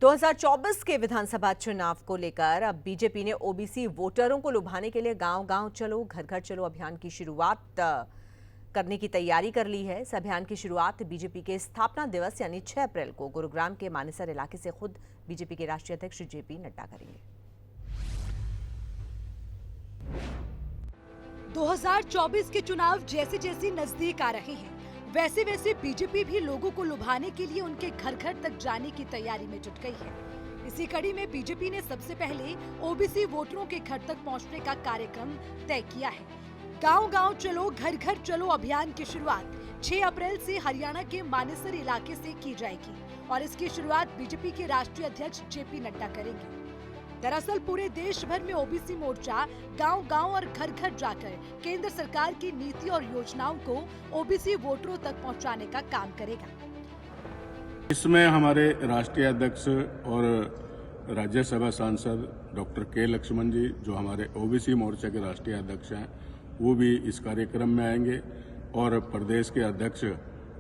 2024 के विधानसभा चुनाव को लेकर अब बीजेपी ने ओबीसी वोटरों को लुभाने के लिए गांव-गांव चलो घर घर चलो अभियान की शुरुआत करने की तैयारी कर ली है। इस अभियान की शुरुआत बीजेपी के स्थापना दिवस यानी 6 अप्रैल को गुरुग्राम के मानेसर इलाके से खुद बीजेपी के राष्ट्रीय अध्यक्ष जेपी नड्डा करेंगे। 2024 के चुनाव जैसे जैसे नजदीक आ रहे हैं वैसे वैसे बीजेपी भी लोगों को लुभाने के लिए उनके घर घर तक जाने की तैयारी में जुट गई है। इसी कड़ी में बीजेपी ने सबसे पहले ओबीसी वोटरों के घर तक पहुंचने का कार्यक्रम तय किया है। गांव-गांव चलो घर घर चलो अभियान की शुरुआत 6 अप्रैल से हरियाणा के मानेसर इलाके से की जाएगी और इसकी शुरुआत बीजेपी के राष्ट्रीय अध्यक्ष जेपी नड्डा करेंगे। दरअसल पूरे देश भर में ओबीसी मोर्चा गांव-गांव और घर घर जाकर केंद्र सरकार की नीति और योजनाओं को ओबीसी वोटरों तक पहुंचाने का काम करेगा। इसमें हमारे राष्ट्रीय अध्यक्ष और राज्यसभा सांसद डॉक्टर के लक्ष्मण जी, जो हमारे ओबीसी मोर्चा के राष्ट्रीय अध्यक्ष हैं, वो भी इस कार्यक्रम में आएंगे और प्रदेश के अध्यक्ष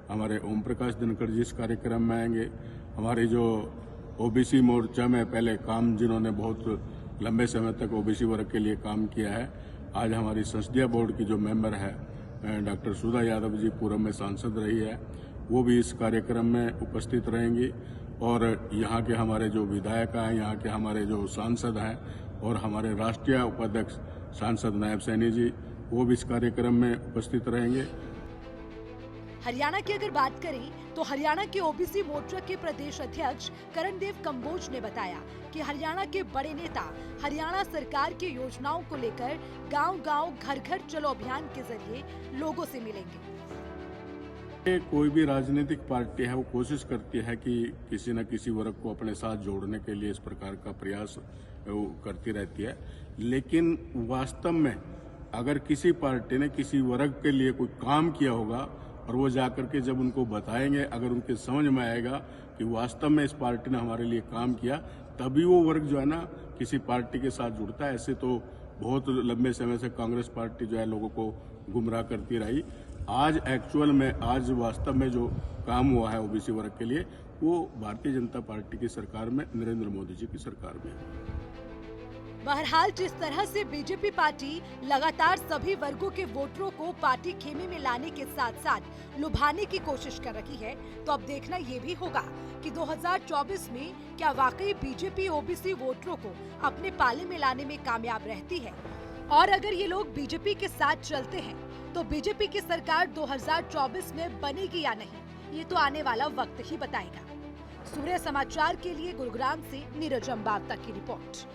हमारे ओम प्रकाश धनखड़ जी इस कार्यक्रम में आएंगे। हमारे जो ओबीसी मोर्चा में पहले काम जिन्होंने बहुत लंबे समय तक ओबीसी वर्ग के लिए काम किया है, आज हमारी संसदीय बोर्ड की जो मेंबर है डॉक्टर सुधा यादव जी पूर्व में सांसद रही है, वो भी इस कार्यक्रम में उपस्थित रहेंगी और यहाँ के हमारे जो विधायक हैं, यहाँ के हमारे जो सांसद हैं और हमारे राष्ट्रीय उपाध्यक्ष सांसद नायब सैनी जी, वो भी इस कार्यक्रम में उपस्थित रहेंगे। हरियाणा की अगर बात करें तो हरियाणा के ओबीसी मोर्चा के प्रदेश अध्यक्ष करणदेव कंबोज ने बताया कि हरियाणा के बड़े नेता हरियाणा सरकार की योजनाओं को लेकर गांव-गांव घर घर चलो अभियान के जरिए लोगों से मिलेंगे। कोई भी राजनीतिक पार्टी है वो कोशिश करती है कि किसी न किसी वर्ग को अपने साथ जोड़ने के लिए इस प्रकार का प्रयास वो करती रहती है, लेकिन वास्तव में अगर किसी पार्टी ने किसी वर्ग के लिए कोई काम किया होगा और वो जाकर के जब उनको बताएंगे, अगर उनके समझ में आएगा कि वास्तव में इस पार्टी ने हमारे लिए काम किया, तभी वो वर्ग जो है ना किसी पार्टी के साथ जुड़ता है। ऐसे तो बहुत लंबे समय से कांग्रेस पार्टी जो है लोगों को गुमराह करती रही। आज एक्चुअल में आज वास्तव में जो काम हुआ है ओबीसी वर्ग के लिए, वो भारतीय जनता पार्टी की सरकार में, नरेंद्र मोदी जी की सरकार में। बहरहाल जिस तरह से बीजेपी पार्टी लगातार सभी वर्गों के वोटरों को पार्टी खेमे में लाने के साथ साथ लुभाने की कोशिश कर रही है, तो अब देखना ये भी होगा कि 2024 में क्या वाकई बीजेपी ओबीसी वोटरों को अपने पाले में लाने में कामयाब रहती है, और अगर ये लोग बीजेपी के साथ चलते हैं तो बीजेपी की सरकार 2024 में बनेगी या नहीं, ये तो आने वाला वक्त ही बताएगा। सूर्य समाचार के लिए गुरुग्राम से नीरज अंबावता की रिपोर्ट।